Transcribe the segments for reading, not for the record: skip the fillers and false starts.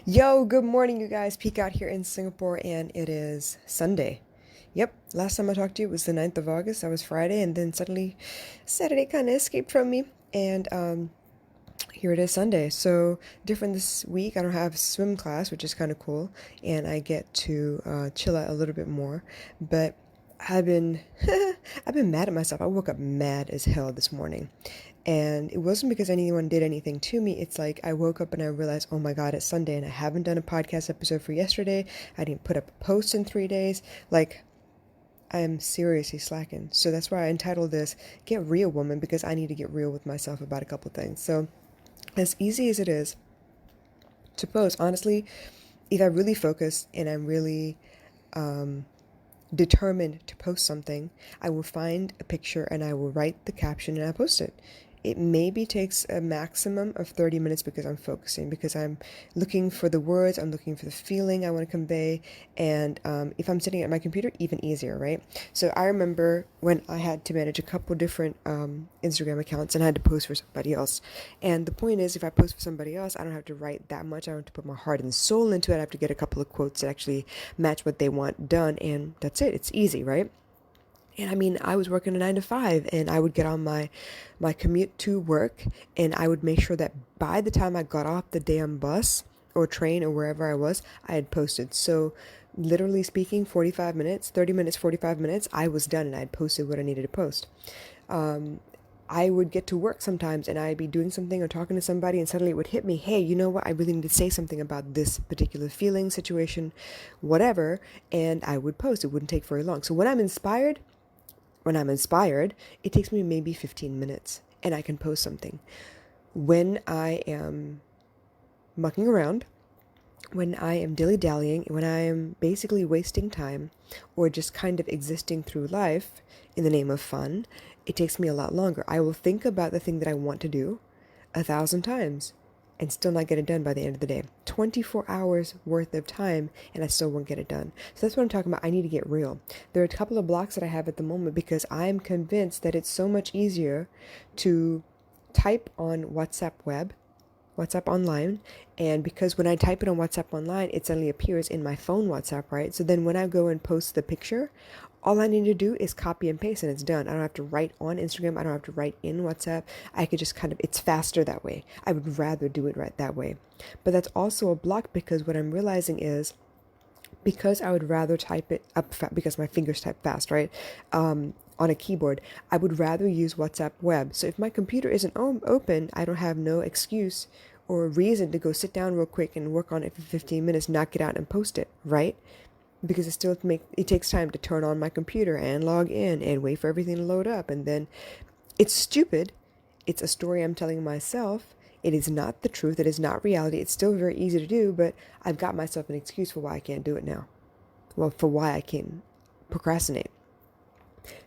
Yo, good morning, you guys. Peek out here in Singapore, and it is Sunday. Yep, last time I talked to you was the 9th of August. That was Friday, and then suddenly Saturday kind of escaped from me. And here it is Sunday. So, different this week. I don't have swim class, which is kind of cool, and I get to chill out a little bit more. But I've been I've been mad at myself. I woke up mad as hell this morning. And it wasn't because anyone did anything to me. It's like I woke up and I realized, oh my God, it's Sunday and I haven't done a podcast episode for yesterday. I didn't put up a post in 3 days. Like, I'm seriously slacking. So that's why I entitled this Get Real Woman, because I need to get real with myself about a couple things. So, as easy as it is to post, honestly, if I really focus and I'm really determined to post something, I will find a picture and I will write the caption and I post it. It maybe takes a maximum of 30 minutes because I'm focusing, because I'm looking for the words, I'm looking for the feeling I want to convey. And if I'm sitting at my computer, even easier, right? So I remember when I had to manage a couple different Instagram accounts and I had to post for somebody else. And the point is, if I post for somebody else, I don't have to write that much. I don't have to put my heart and soul into it. I have to get a couple of quotes that actually match what they want done. And that's it. It's easy, right? And I mean, I was working a 9 to 5, and I would get on my commute to work, and I would make sure that by the time I got off the damn bus or train or wherever I was, I had posted. So, literally speaking, 45 minutes, 30 minutes, 45 minutes, I was done, and I had posted what I needed to post. I would get to work sometimes and I'd be doing something or talking to somebody, and suddenly it would hit me, hey, you know what? I really need to say something about this particular feeling, situation, whatever. And I would post. It wouldn't take very long. So when I'm inspired, it takes me maybe 15 minutes and I can post something. When I am mucking around, when I am dilly dallying, when I am basically wasting time or just kind of existing through life in the name of fun, it takes me a lot longer. I will think about the thing that I want to do 1,000 times and still not get it done by the end of the day. 24 hours worth of time and I still won't get it done. So that's what I'm talking about. I need to get real. There are a couple of blocks that I have at the moment because I'm convinced that it's so much easier to type on WhatsApp online, and because when I type it on WhatsApp online, it suddenly appears in my phone WhatsApp, right? So then when I go and post the picture, all I need to do is copy and paste and it's done. I don't have to write on Instagram. I don't have to write in WhatsApp. I could just it's faster that way. I would rather do it right that way. But that's also a block because what I'm realizing is, because I would rather type it up because my fingers type fast, right? On a keyboard, I would rather use WhatsApp web. So if my computer isn't open, I don't have no excuse or reason to go sit down real quick and work on it for 15 minutes, knock it out and post it, right? Because it takes time to turn on my computer and log in and wait for everything to load up, and then it's stupid. It's a story I'm telling myself. It is not the truth. It is not reality. It's still very easy to do, but I've got myself an excuse for why I can't do it now. Well, for why I can procrastinate.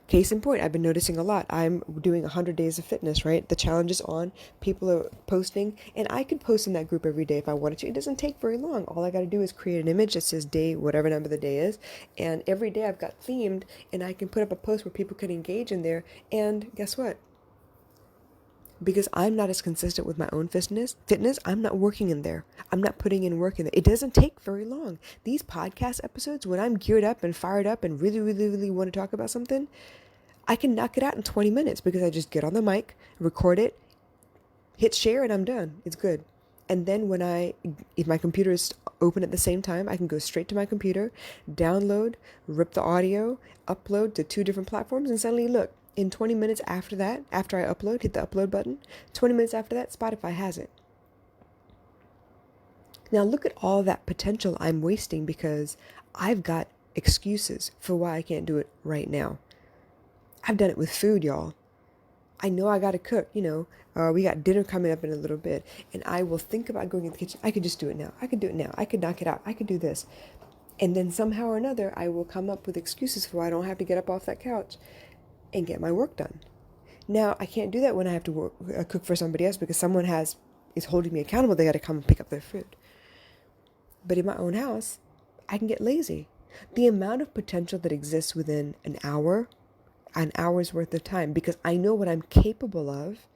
Case in point, I've been noticing a lot. I'm doing 100 days of fitness, right? The challenge is on. People are posting, and I could post in that group every day if I wanted to. It doesn't take very long. All I got to do is create an image that says day, whatever number the day is, and every day I've got themed, and I can put up a post where people can engage in there. And guess what? Because I'm not as consistent with my own fitness, I'm not working in there. I'm not putting in work in there. It doesn't take very long. These podcast episodes, when I'm geared up and fired up and really, really, really want to talk about something, I can knock it out in 20 minutes because I just get on the mic, record it, hit share, and I'm done. It's good. And then if my computer is open at the same time, I can go straight to my computer, download, rip the audio, upload to 2 different platforms, and suddenly look, in 20 minutes after that, after I upload, hit the upload button, 20 minutes after that, Spotify has it. Now look at all that potential I'm wasting because I've got excuses for why I can't do it right now. I've done it with food, y'all. I know I gotta cook, we got dinner coming up in a little bit, and I will think about going in the kitchen. I could just do it now. I could do it now. I could knock it out. I could do this. And then somehow or another, I will come up with excuses for why I don't have to get up off that couch and get my work done. Now, I can't do that when I have to cook for somebody else because someone is holding me accountable. They gotta come and pick up their food. But in my own house, I can get lazy. The amount of potential that exists within an hour's worth of time, because I know what I'm capable of.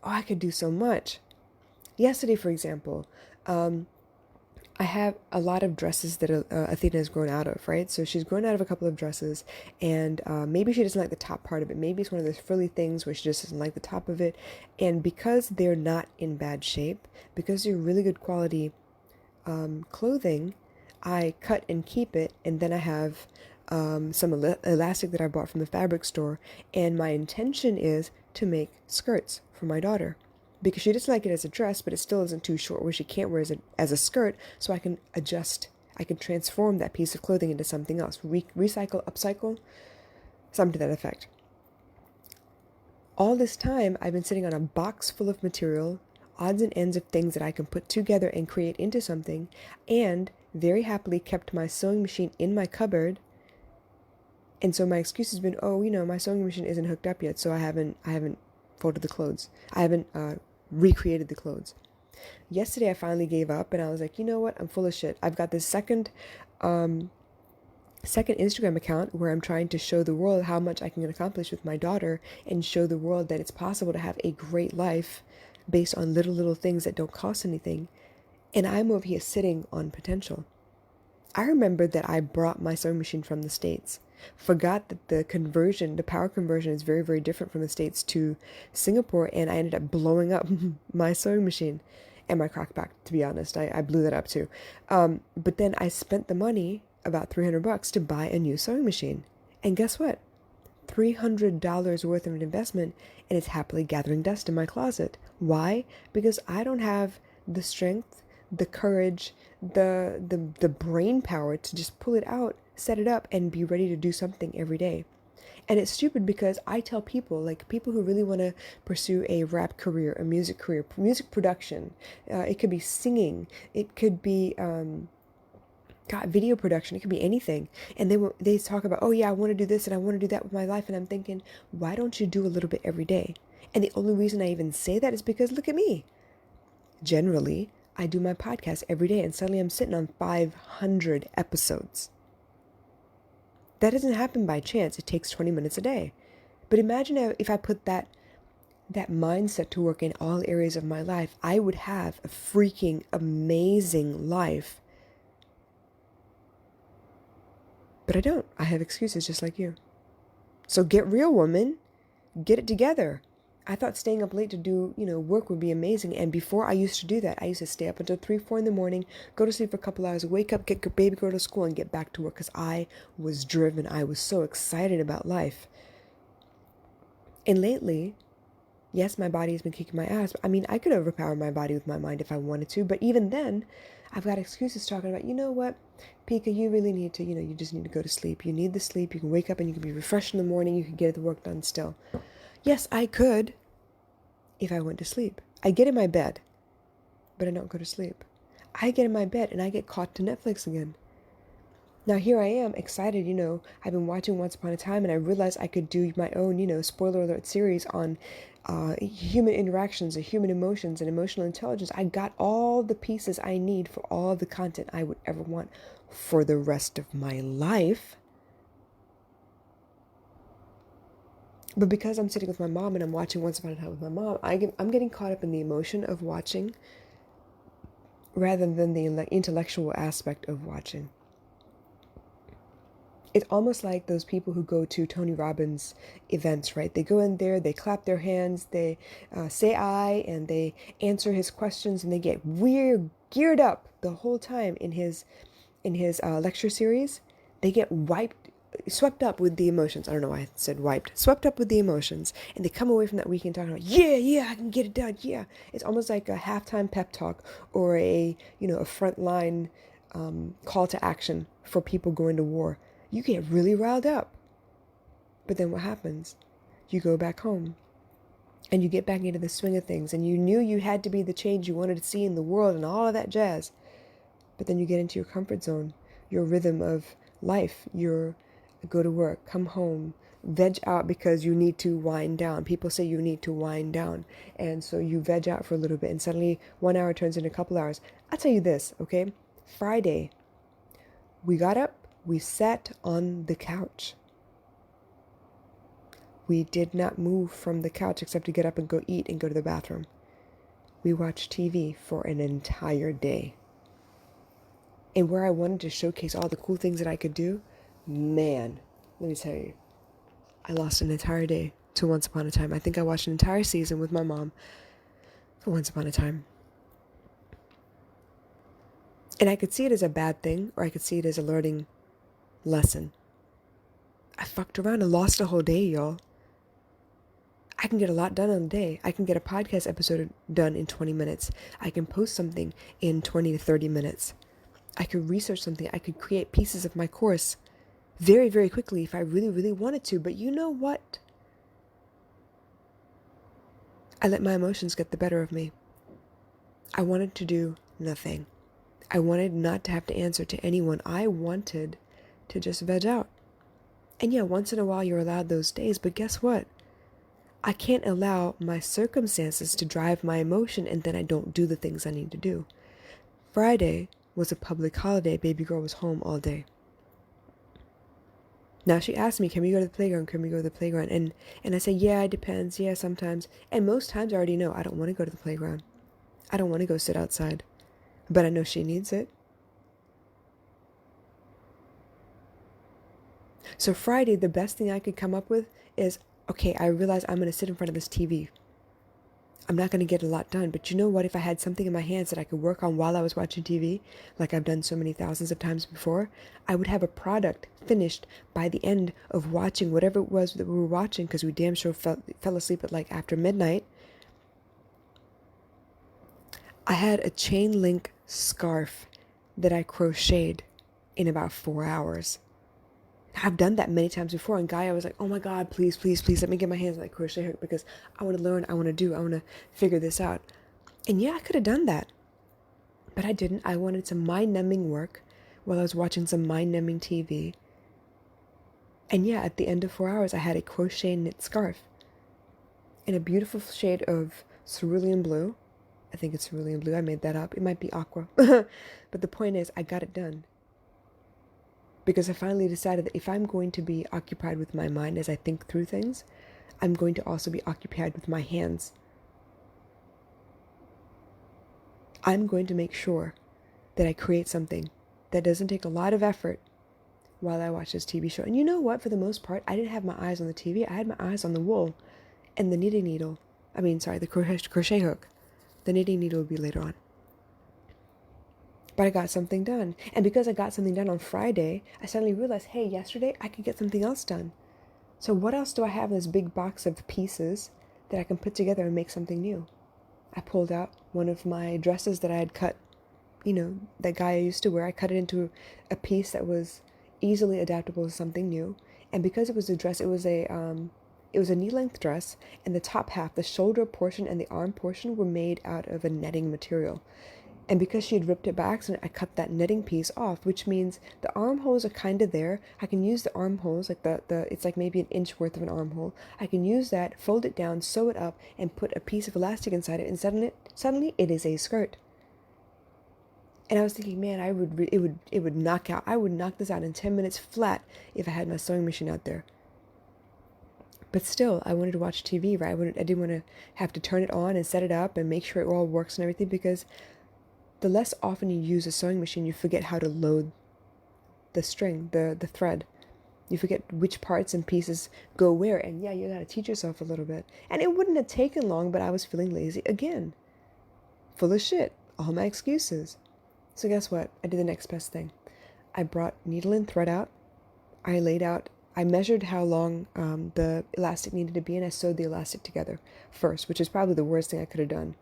Oh, I could do so much. Yesterday, for example, I have a lot of dresses that Athena has grown out of, right? So she's grown out of a couple of dresses, and maybe she doesn't like the top part of it. Maybe it's one of those frilly things where she just doesn't like the top of it. And because they're not in bad shape, because they're really good quality clothing, I cut and keep it, and then I have some elastic that I bought from the fabric store, and my intention is to make skirts for my daughter because she doesn't like it as a dress, but it still isn't too short where she can't wear it as a skirt, so I can adjust, I can transform that piece of clothing into something else, recycle, upcycle, something to that effect. All this time, I've been sitting on a box full of material, odds and ends of things that I can put together and create into something, and very happily kept my sewing machine in my cupboard. And so my excuse has been, oh, my sewing machine isn't hooked up yet, so I haven't folded the clothes. I haven't recreated the clothes. Yesterday I finally gave up, and I was like, you know what? I'm full of shit. I've got this second Instagram account where I'm trying to show the world how much I can accomplish with my daughter and show the world that it's possible to have a great life based on little things that don't cost anything. And I'm over here sitting on potential. I remember that I brought my sewing machine from the States. Forgot that the power conversion is very, very different from the States to Singapore, and I ended up blowing up my sewing machine and my crock-pot, to be honest. I blew that up too. But then I spent the money, about $300, to buy a new sewing machine. And guess what? $300 worth of an investment, and it's happily gathering dust in my closet. Why? Because I don't have the strength, the courage, the brain power to just pull it out, set it up, and be ready to do something every day. And it's stupid because I tell people, like people who really want to pursue a rap career, a music career, music production, it could be singing, it could be video production, it could be anything. And they talk about, oh yeah, I want to do this and I want to do that with my life. And I'm thinking, why don't you do a little bit every day? And the only reason I even say that is because look at me. Generally, I do my podcast every day, and suddenly I'm sitting on 500 episodes. That doesn't happen by chance. It takes 20 minutes a day. But imagine if I put that mindset to work in all areas of my life, I would have a freaking amazing life. But I don't. I have excuses just like you. So get real, woman. Get it together. I thought staying up late to do, work would be amazing. And before I used to do that, I used to stay up until 3, 4 in the morning, go to sleep for a couple hours, wake up, get baby girl to school, and get back to work because I was driven. I was so excited about life. And lately, yes, my body has been kicking my ass. I mean, I could overpower my body with my mind if I wanted to. But even then, I've got excuses talking about, you know what, Pika, you really need to, you just need to go to sleep. You need the sleep. You can wake up and you can be refreshed in the morning. You can get the work done still. Yes, I could if I went to sleep. I get in my bed, but I don't go to sleep. I get in my bed and I get caught to Netflix again. Now here I am, excited, I've been watching Once Upon a Time, and I realized I could do my own, spoiler alert series on human interactions and human emotions and emotional intelligence. I got all the pieces I need for all the content I would ever want for the rest of my life. But because I'm sitting with my mom and I'm watching Once Upon a Time with my mom, I'm getting caught up in the emotion of watching rather than the intellectual aspect of watching. It's almost like those people who go to Tony Robbins events, right? They go in there, they clap their hands, they say I, and they answer his questions, and they get geared up the whole time in his lecture series. They get swept up with the emotions. I don't know why I said wiped. Swept up with the emotions. And they come away from that weekend talking about, yeah, I can get it done. Yeah. It's almost like a halftime pep talk or a frontline call to action for people going to war. You get really riled up. But then what happens? You go back home and you get back into the swing of things, and you knew you had to be the change you wanted to see in the world and all of that jazz. But then you get into your comfort zone, your rhythm of life, your go to work, come home, veg out because you need to wind down. People say you need to wind down. And so you veg out for a little bit, and suddenly 1 hour turns into a couple hours. I'll tell you this, okay? Friday, we got up, we sat on the couch. We did not move from the couch except to get up and go eat and go to the bathroom. We watched TV for an entire day. and where I wanted to showcase all the cool things that I could do, man, let me tell you, I lost an entire day to Once Upon a Time. I think I watched an entire season with my mom for Once Upon a Time. And I could see it as a bad thing, or I could see it as a learning lesson. I fucked around and lost a whole day, y'all. I can get a lot done in a day. I can get a podcast episode done in 20 minutes. I can post something in 20 to 30 minutes. I could research something. I could create pieces of my course very, very quickly if I really, really wanted to. But you know what? I let my emotions get the better of me. I wanted to do nothing. I wanted not to have to answer to anyone. I wanted to just veg out. And yeah, once in a while you're allowed those days, but guess what? I can't allow my circumstances to drive my emotion and then I don't do the things I need to do. Friday was a public holiday. Baby girl was home all day. Now she asked me, can we go to the playground? Can we go to the playground? And I say, yeah, it depends. Yeah, sometimes. And most times I already know I don't want to go to the playground. I don't want to go sit outside. But I know she needs it. So Friday, the best thing I could come up with is, okay, I realize I'm going to sit in front of this TV. I'm not going to get a lot done, but you know what? If I had something in my hands that I could work on while I was watching TV, like I've done so many thousands of times before, I would have a product finished by the end of watching whatever it was that we were watching, because we damn sure fell asleep at like after midnight. I had a chain link scarf that I crocheted in about 4 hours. I've done that many times before, and Gaia was like, oh my God, please, please, please let me get my hands on that crochet hook because I want to learn, I want to figure this out. And yeah, I could have done that, but I didn't. I wanted some mind-numbing work while I was watching some mind-numbing TV. And yeah, at the end of 4 hours, I had a crochet knit scarf in a beautiful shade of cerulean blue. I think it's cerulean blue. I made that up. It might be aqua. But the point is, I got it done. Because I finally decided that if I'm going to be occupied with my mind as I think through things, I'm going to also be occupied with my hands. I'm going to make sure that I create something that doesn't take a lot of effort while I watch this TV show. And you know what? For the most part, I didn't have my eyes on the TV. I had my eyes on the wool and the knitting needle. The crochet hook. The knitting needle will be later on. But I got something done. And because I got something done on Friday, I suddenly realized, hey, yesterday I could get something else done. So what else do I have in this big box of pieces that I can put together and make something new? I pulled out one of my dresses that I had cut, that guy I used to wear. I cut it into a piece that was easily adaptable to something new. And because it was a dress, it was a knee-length dress, and the top half, the shoulder portion and the arm portion were made out of a netting material. And because she had ripped it by accident, I cut that netting piece off, which means the armholes are kind of there. I can use the armholes, like it's like maybe an inch worth of an armhole. I can use that, fold it down, sew it up, and put a piece of elastic inside it, and suddenly it is a skirt. And I was thinking, man, it would knock out. I would knock this out in 10 minutes flat if I had my sewing machine out there. But still, I wanted to watch TV, right? I didn't want to have to turn it on and set it up and make sure it all works and everything, because the less often you use a sewing machine, you forget how to load the string, the thread. You forget which parts and pieces go where. And yeah, you got to teach yourself a little bit. And it wouldn't have taken long, but I was feeling lazy again. Full of shit. All my excuses. So guess what? I did the next best thing. I brought needle and thread out. I measured how long the elastic needed to be, and I sewed the elastic together first, which is probably the worst thing I could have done.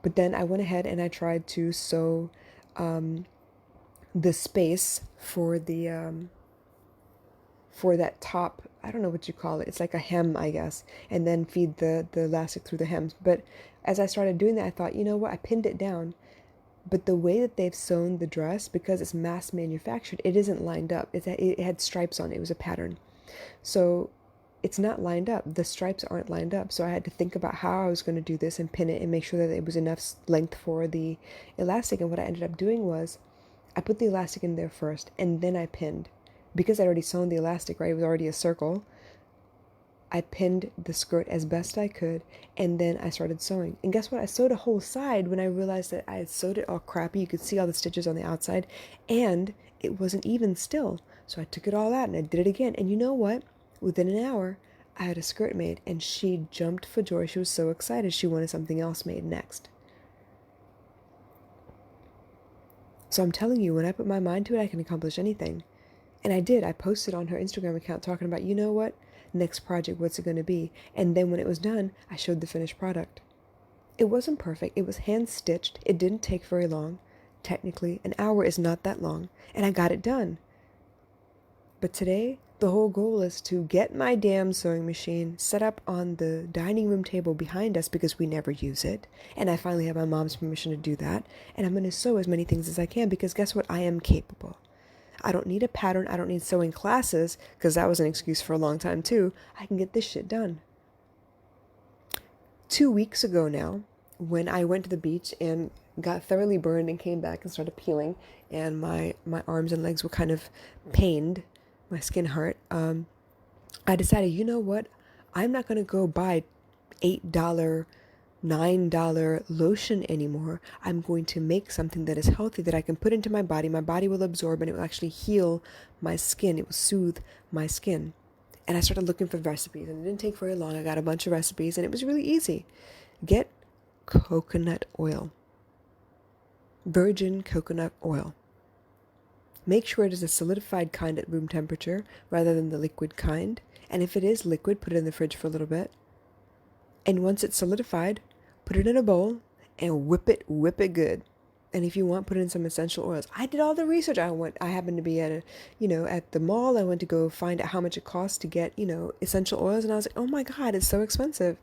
But then I went ahead and I tried to sew the space for that top, I don't know what you call it. It's like a hem, I guess, and then feed the elastic through the hems. But as I started doing that, I thought, you know what? I pinned it down. But the way that they've sewn the dress, because it's mass manufactured, it isn't lined up. It had stripes on it. It was a pattern. So it's not lined up. The stripes aren't lined up. So I had to think about how I was going to do this and pin it and make sure that it was enough length for the elastic. And what I ended up doing was I put the elastic in there first and then I pinned. Because I'd already sewn the elastic, right? It was already a circle. I pinned the skirt as best I could, and then I started sewing. And guess what? I sewed a whole side when I realized that I had sewed it all crappy. You could see all the stitches on the outside, and it wasn't even still. So I took it all out and I did it again. And you know what? Within an hour, I had a skirt made, and she jumped for joy. She was so excited. She wanted something else made next. So I'm telling you, when I put my mind to it, I can accomplish anything. And I did. I posted on her Instagram account talking about, you know what? Next project, what's it going to be? And then when it was done, I showed the finished product. It wasn't perfect. It was hand stitched. It didn't take very long. Technically, an hour is not that long. And I got it done. But today, the whole goal is to get my damn sewing machine set up on the dining room table behind us because we never use it. And I finally have my mom's permission to do that. And I'm going to sew as many things as I can because guess what? I am capable. I don't need a pattern. I don't need sewing classes because that was an excuse for a long time too. I can get this shit done. 2 weeks ago now, when I went to the beach and got thoroughly burned and came back and started peeling, and my arms and legs were kind of pained, my skin hurt, I decided, you know what? I'm not going to go buy $8, $9 lotion anymore. I'm going to make something that is healthy that I can put into my body. My body will absorb and it will actually heal my skin. It will soothe my skin. And I started looking for recipes, and it didn't take very long. I got a bunch of recipes and it was really easy. Get coconut oil. Virgin coconut oil. Make sure it is a solidified kind at room temperature rather than the liquid kind. And if it is liquid, put it in the fridge for a little bit. And once it's solidified, put it in a bowl and whip it good. And if you want, put in some essential oils. I did all the research. I happened to be at at the mall. I went to go find out how much it costs to get, essential oils. And I was like, oh my God, it's so expensive.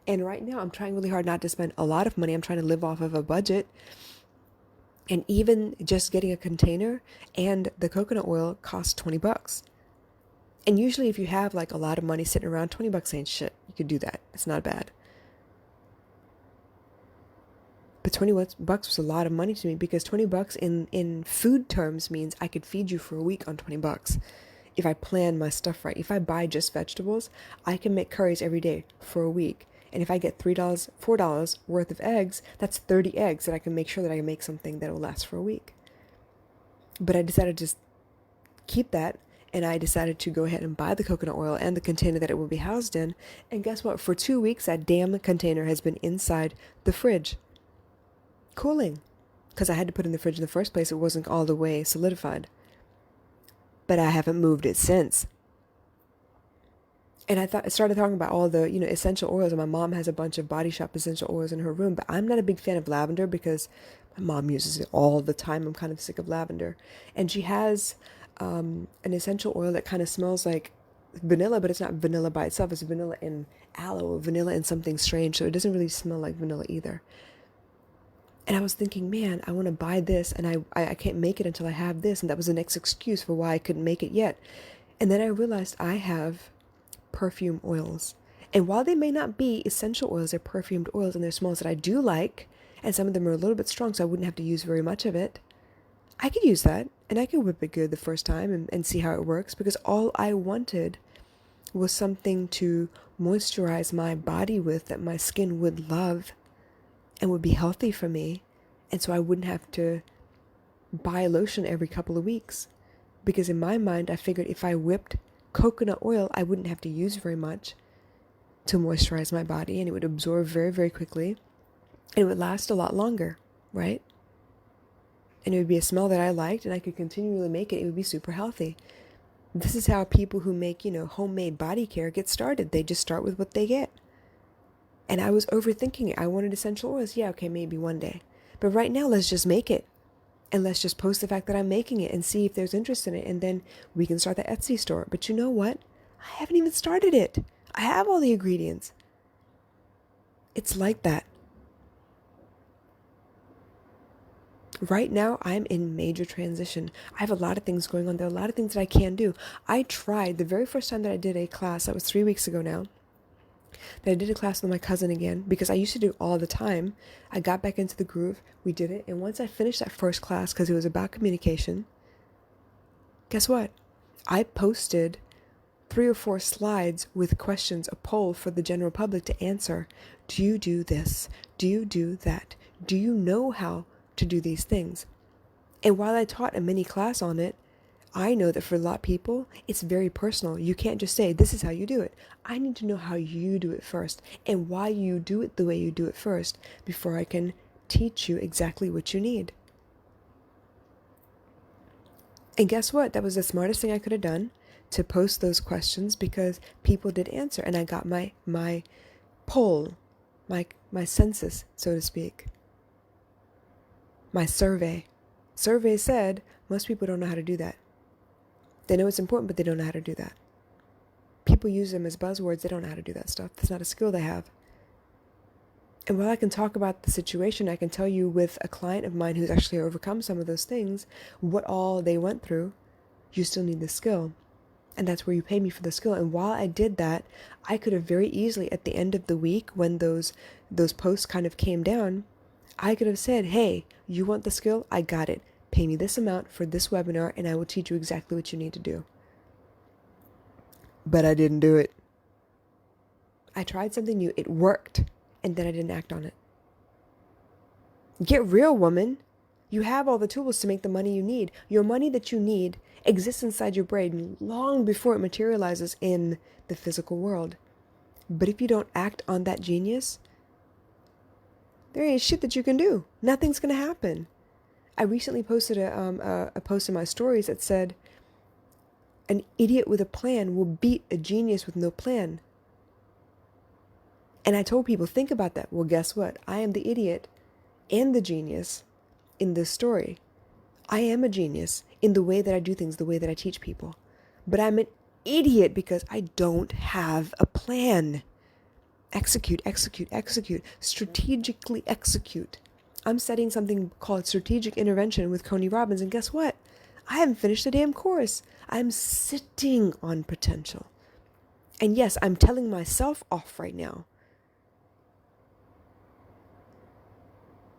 And right now I'm trying really hard not to spend a lot of money. I'm trying to live off of a budget. And even just getting a container and the coconut oil costs $20. And usually if you have like a lot of money sitting around, $20 ain't shit. You could do that. It's not bad. But $20 was a lot of money to me because $20 in food terms means I could feed you for a week on $20. If I plan my stuff right, if I buy just vegetables, I can make curries every day for a week. And if I get $3, $4 worth of eggs, that's 30 eggs that I can make sure that I can make something that will last for a week. But I decided to just keep that, and I decided to go ahead and buy the coconut oil and the container that it will be housed in. And guess what? For 2 weeks, that damn container has been inside the fridge, cooling, because I had to put it in the fridge in the first place. It wasn't all the way solidified. But I haven't moved it since. And I started talking about all the, essential oils. And my mom has a bunch of Body Shop essential oils in her room. But I'm not a big fan of lavender because my mom uses it all the time. I'm kind of sick of lavender. And she has an essential oil that kind of smells like vanilla, but it's not vanilla by itself. It's vanilla and aloe, or vanilla and something strange. So it doesn't really smell like vanilla either. And I was thinking, man, I want to buy this, and I can't make it until I have this. And that was the next excuse for why I couldn't make it yet. And then I realized I have perfume oils. And while they may not be essential oils, they're perfumed oils, and they're smells that I do like. And some of them are a little bit strong, so I wouldn't have to use very much of it. I could use that, and I could whip it good the first time and see how it works, because all I wanted was something to moisturize my body with that my skin would love and would be healthy for me. And so I wouldn't have to buy lotion every couple of weeks. Because in my mind, I figured if I whipped coconut oil, I wouldn't have to use very much to moisturize my body, and it would absorb very, very quickly. And it would last a lot longer, right? And it would be a smell that I liked, and I could continually make it. It would be super healthy. This is how people who make, homemade body care get started. They just start with what they get. And I was overthinking it. I wanted essential oils. Yeah, okay, maybe one day. But right now, let's just make it. And let's just post the fact that I'm making it and see if there's interest in it. And then we can start the Etsy store. But you know what? I haven't even started it. I have all the ingredients. It's like that. Right now, I'm in major transition. I have a lot of things going on. There are a lot of things that I can do. I tried the very first time that I did a class, that was 3 weeks ago now, that I did a class with my cousin again, because I used to do it all the time. I got back into the groove. We did it. And once I finished that first class, because it was about communication, guess what? I posted 3 or 4 slides with questions, a poll for the general public to answer. Do you do this? Do you do that? Do you know how to do these things? And while I taught a mini class on it, I know that for a lot of people, it's very personal. You can't just say, this is how you do it. I need to know how you do it first and why you do it the way you do it first before I can teach you exactly what you need. And guess what? That was the smartest thing I could have done, to post those questions, because people did answer and I got my poll, my census, so to speak. My survey. Survey said most people don't know how to do that. They know it's important, but they don't know how to do that. People use them as buzzwords. They don't know how to do that stuff. That's not a skill they have. And while I can talk about the situation, I can tell you with a client of mine who's actually overcome some of those things, what all they went through, you still need the skill. And that's where you pay me for the skill. And while I did that, I could have very easily, at the end of the week, when those posts kind of came down, I could have said, hey, you want the skill? I got it. Pay me this amount for this webinar and I will teach you exactly what you need to do. But I didn't do it. I tried something new. It worked. And then I didn't act on it. Get real, woman. You have all the tools to make the money you need. Your money that you need exists inside your brain long before it materializes in the physical world. But if you don't act on that genius, there ain't shit that you can do. Nothing's going to happen. I recently posted a post in my stories that said, an idiot with a plan will beat a genius with no plan. And I told people, think about that. Well, guess what? I am the idiot and the genius in this story. I am a genius in the way that I do things, the way that I teach people. But I'm an idiot because I don't have a plan. Execute, execute, execute. Strategically execute. I'm studying something called strategic intervention with Tony Robbins, and guess what? I haven't finished the damn course. I'm sitting on potential. And yes, I'm telling myself off right now,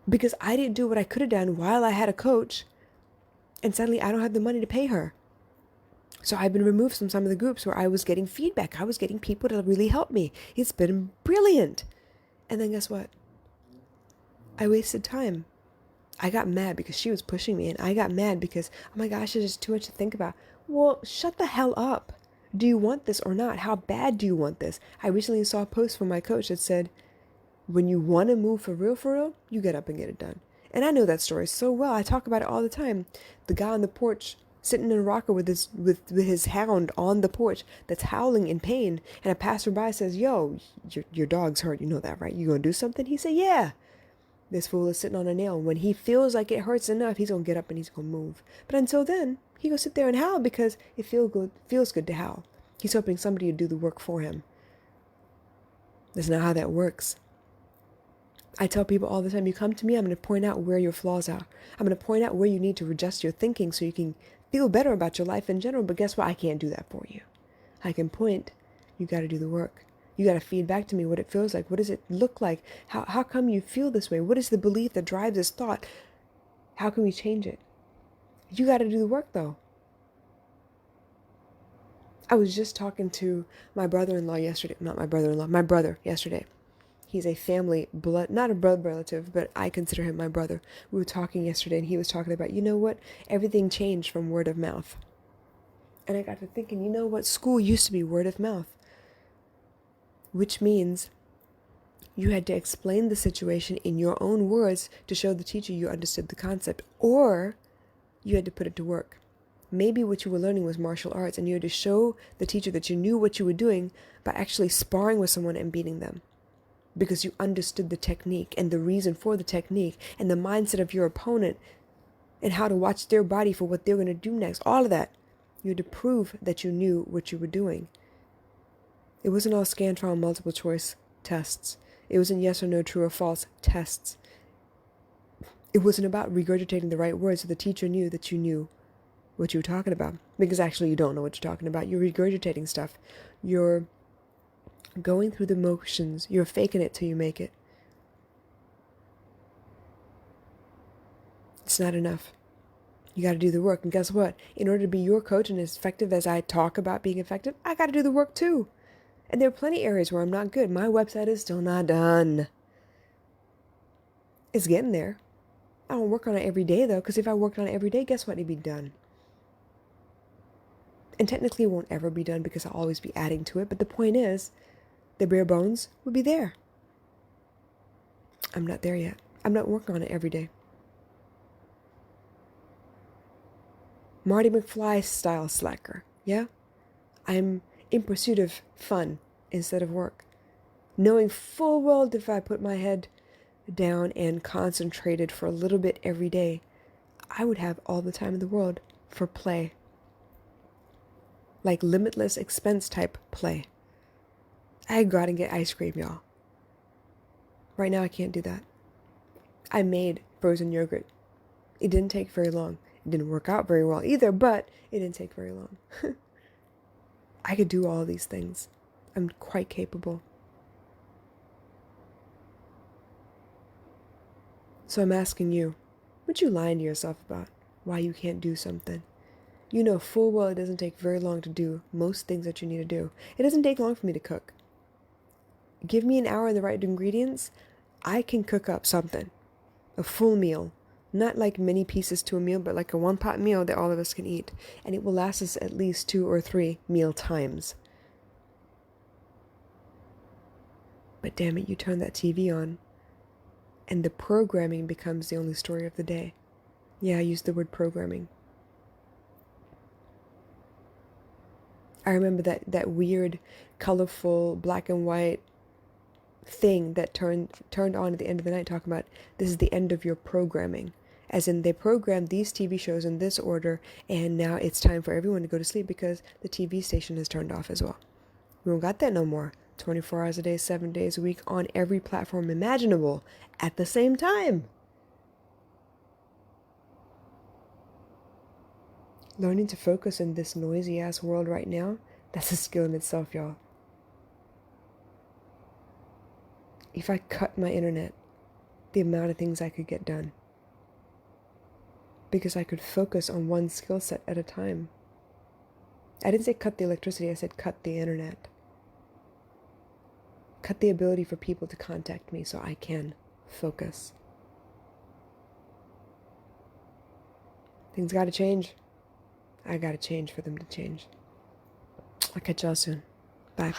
because I didn't do what I could have done while I had a coach, and suddenly I don't have the money to pay her. So I've been removed from some of the groups where I was getting feedback. I was getting people to really help me. It's been brilliant. And then guess what? I wasted time. I got mad because she was pushing me, and I got mad because, oh my gosh, there's just too much to think about. Well, shut the hell up. Do you want this or not? How bad do you want this? I recently saw a post from my coach that said, when you want to move for real, you get up and get it done. And I know that story so well. I talk about it all the time. The guy on the porch sitting in a rocker with his hound on the porch that's howling in pain, and a passerby says, yo, your dog's hurt. You know that, right? You gonna do something? He said, yeah. This fool is sitting on a nail. When he feels like it hurts enough, he's gonna get up and he's gonna move. But until then, he gonna sit there and howl because it feels good to howl. He's hoping somebody to do the work for him. That's not how that works. I tell people all the time, you come to me, I'm going to point out where your flaws are. I'm going to point out where you need to adjust your thinking so you can feel better about your life in general. But guess what? I can't do that for you. I can point. You got to do the work. You got to feed back to me what it feels like. What does it look like? How come you feel this way? What is the belief that drives this thought? How can we change it? You got to do the work, though. I was just talking to my brother-in-law yesterday. Not my brother-in-law, my brother yesterday. He's a family blood, not a blood relative, but I consider him my brother. We were talking yesterday and he was talking about, you know what? Everything changed from word of mouth. And I got to thinking, you know what? School used to be word of mouth, which means you had to explain the situation in your own words to show the teacher you understood the concept, or you had to put it to work. Maybe what you were learning was martial arts and you had to show the teacher that you knew what you were doing by actually sparring with someone and beating them, because you understood the technique and the reason for the technique and the mindset of your opponent and how to watch their body for what they're going to do next. All of that. You had to prove that you knew what you were doing. It wasn't all Scantron multiple choice tests. It wasn't yes or no, true or false tests. It wasn't about regurgitating the right words so the teacher knew that you knew what you were talking about. Because actually you don't know what you're talking about. You're regurgitating stuff. You're going through the motions. You're faking it till you make it. It's not enough. You got to do the work. And guess what? In order to be your coach and as effective as I talk about being effective, I got to do the work too. And there are plenty of areas where I'm not good. My website is still not done. It's getting there. I don't work on it every day though, because if I worked on it every day, guess what? It'd be done. And technically it won't ever be done because I'll always be adding to it. But the point is, the bare bones will be there. I'm not there yet. I'm not working on it every day. Marty McFly style slacker, yeah? I'm in pursuit of fun instead of work. Knowing full well that if I put my head down and concentrated for a little bit every day, I would have all the time in the world for play. Like limitless expense type play. I could go out and get ice cream, y'all. Right now I can't do that. I made frozen yogurt. It didn't take very long. It didn't work out very well either, but it didn't take very long. I could do all these things. I'm quite capable. So I'm asking you, what you lying to yourself about? Why you can't do something? You know full well it doesn't take very long to do most things that you need to do. It doesn't take long for me to cook. Give me an hour and the right ingredients, I can cook up something. A full meal. Not like many pieces to a meal, but like a one-pot meal that all of us can eat. And it will last us at least 2 or 3 meal times. But damn it, you turn that TV on, and the programming becomes the only story of the day. Yeah, I used the word programming. I remember that weird, colorful, black and white thing that turned on at the end of the night talking about this is the end of your programming. As in, they programmed these TV shows in this order, and now it's time for everyone to go to sleep because the TV station is turned off as well. We don't got that no more. 24 hours a day, 7 days a week, on every platform imaginable at the same time. Learning to focus in this noisy-ass world right now, that's a skill in itself, y'all. If I cut my internet, the amount of things I could get done. Because I could focus on one skill set at a time. I didn't say cut the electricity, I said cut the internet. Cut the ability for people to contact me so I can focus. Things gotta change. I gotta change for them to change. I'll catch y'all soon. Bye.